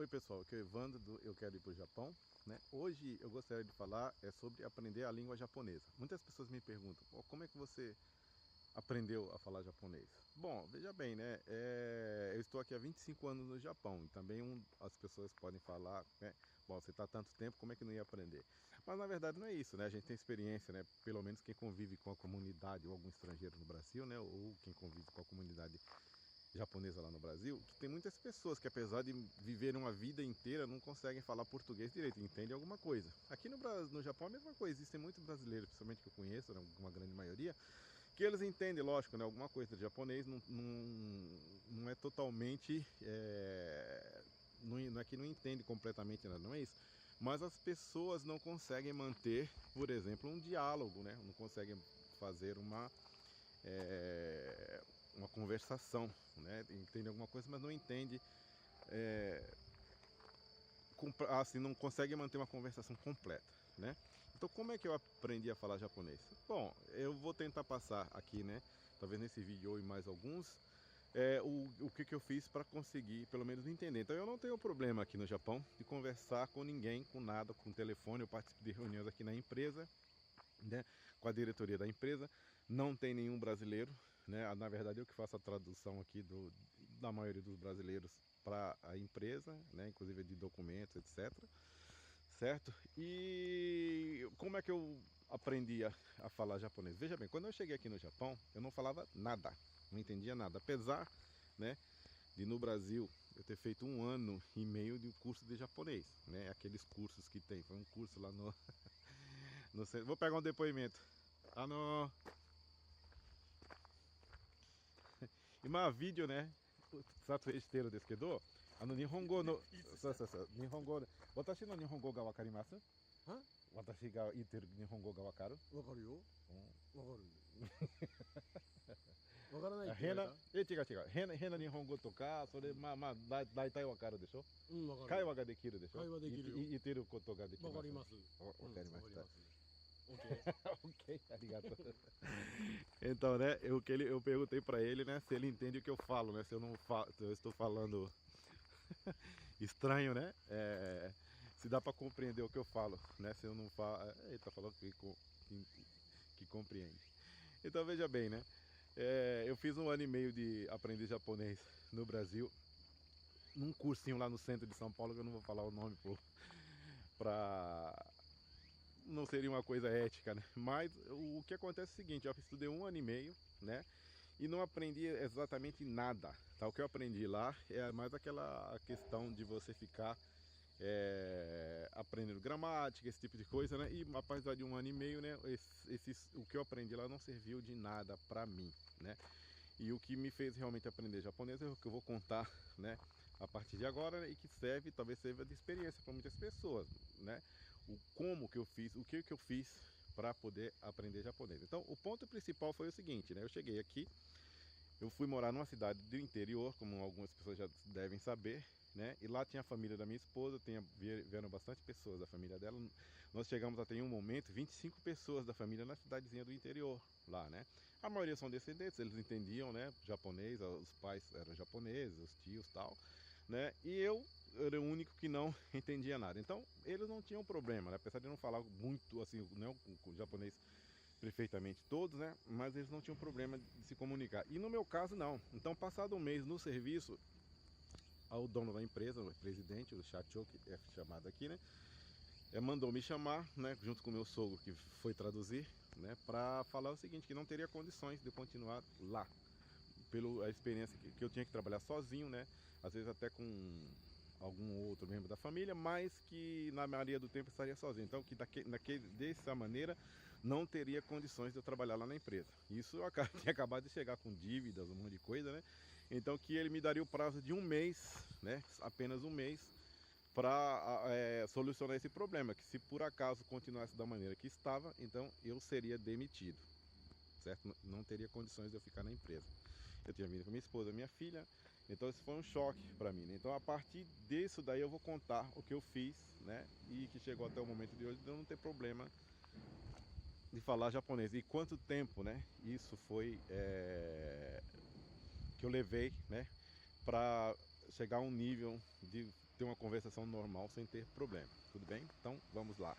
Oi pessoal, aqui é o Evandro do Eu Quero Ir para o Japão, né? Hoje eu gostaria de falar sobre aprender a língua japonesa. Muitas pessoas me perguntam, como é que você aprendeu a falar japonês? Bom, veja bem, né? Eu estou aqui há 25 anos no Japão e também as pessoas podem falar, né? Bom, você está há tanto tempo, como é que não ia aprender? Mas na verdade não é isso, né? A gente tem experiência, né? Pelo menos quem convive com a comunidade ou algum estrangeiro no Brasil, né? Ou quem convive com a comunidade japonesa lá no Brasil, que tem muitas pessoas que apesar de viverem uma vida inteira não conseguem falar português direito, entendem alguma coisa. Aqui no Japão é a mesma coisa, existem muitos brasileiros, principalmente que eu conheço, né, uma grande maioria, que eles entendem, lógico, né, alguma coisa de japonês, não é totalmente, não é que não entende completamente nada, não é isso. Mas as pessoas não conseguem manter, por exemplo, um diálogo, né? Não conseguem fazer uma conversação, né? Entende alguma coisa, mas não entende, assim, não consegue manter uma conversação completa, né? Então, como é que eu aprendi a falar japonês? Bom, eu vou tentar passar aqui, né? Talvez nesse vídeo ou em mais alguns, o que eu fiz para conseguir, pelo menos, entender. Então, eu não tenho problema aqui no Japão de conversar com ninguém, com nada, com telefone. Eu participo de reuniões aqui na empresa, né, com a diretoria da empresa. Não tem nenhum brasileiro, né? Na verdade eu que faço a tradução aqui da maioria dos brasileiros para a empresa, né? Inclusive de documentos, etc. Certo? E como é que eu aprendi a falar japonês? Veja bem, quando eu cheguei aqui no Japão, eu não falava nada, não entendia nada, apesar, né, de no Brasil eu ter feito 1 ano e meio de um curso de japonês, né? Aqueles cursos que tem, foi um curso lá no centro. Vou pegar um depoimento. Ima vídeoね、撮影してるんですけど、日本語の、そうそうそう、日本語、私の日本語がわかります？は私が言ってる日本語がわかる？わかるよ。わかる。うん、わからないって言変な、われた。違う違う、変な日本語とか、それ、まあまあ、大体わかるでしょ？うん、わかる。会話ができるでしょ？会話できるよ。言ってることができます。わかります。わかりました。わかります。OK。Ok, arigato. Então, né, eu perguntei pra ele, né, se ele entende o que eu falo, né, se eu estou falando estranho, né, se dá pra compreender o que eu falo, né, se eu não falo, ele tá falando que compreende. Então, veja bem, né, eu fiz 1 ano e meio de aprender japonês no Brasil, num cursinho lá no centro de São Paulo, que eu não vou falar o nome pra não seria uma coisa ética, né? Mas o que acontece é o seguinte, eu estudei 1 ano e meio, né? E não aprendi exatamente nada, tá? O que eu aprendi lá é mais aquela questão de você ficar aprendendo gramática, esse tipo de coisa, né? E apesar de 1 ano e meio, né? O que eu aprendi lá não serviu de nada pra mim, né? E o que me fez realmente aprender japonês é o que eu vou contar, né, a partir de agora, né, e que serve, talvez sirva de experiência para muitas pessoas, né? O como que eu fiz, o que eu fiz para poder aprender japonês. Então, o ponto principal foi o seguinte, né? Eu cheguei aqui, eu fui morar numa cidade do interior, como algumas pessoas já devem saber, né? E lá tinha a família da minha esposa, vieram bastante pessoas da família dela. Nós chegamos até em um momento 25 pessoas da família na cidadezinha do interior, lá, né? A maioria são descendentes, eles entendiam, né, japonês, os pais eram japoneses, os tios, tal, né? E eu era o único que não entendia nada. Então, eles não tinham problema, né? Apesar de não falar muito assim, não com japonês perfeitamente todos, né? Mas eles não tinham problema de se comunicar. E no meu caso, não. Então, passado 1 mês no serviço, o dono da empresa, o presidente, o Shacho, que é chamado aqui, né? Mandou me chamar, né? Junto com o meu sogro, que foi traduzir, né? Para falar o seguinte, que não teria condições de continuar lá. Pela experiência que eu tinha que trabalhar sozinho, né? Às vezes até com algum outro membro da família, mas que na maioria do tempo estaria sozinho. Então, que dessa maneira não teria condições de eu trabalhar lá na empresa. Isso eu tinha acabado de chegar com dívidas, um monte de coisa, né? Então, que ele me daria o prazo de 1 mês, né? Apenas 1 mês, para solucionar esse problema. Que se por acaso continuasse da maneira que estava, então eu seria demitido, certo? Não teria condições de eu ficar na empresa. Eu tinha vindo com minha esposa, minha filha, então isso foi um choque para mim, né? Então a partir disso daí eu vou contar o que eu fiz, né? E que chegou até o momento de hoje de eu não ter problema de falar japonês. E quanto tempo, né? Isso foi que eu levei, né? Para chegar a um nível de ter uma conversação normal sem ter problema. Tudo bem? Então vamos lá.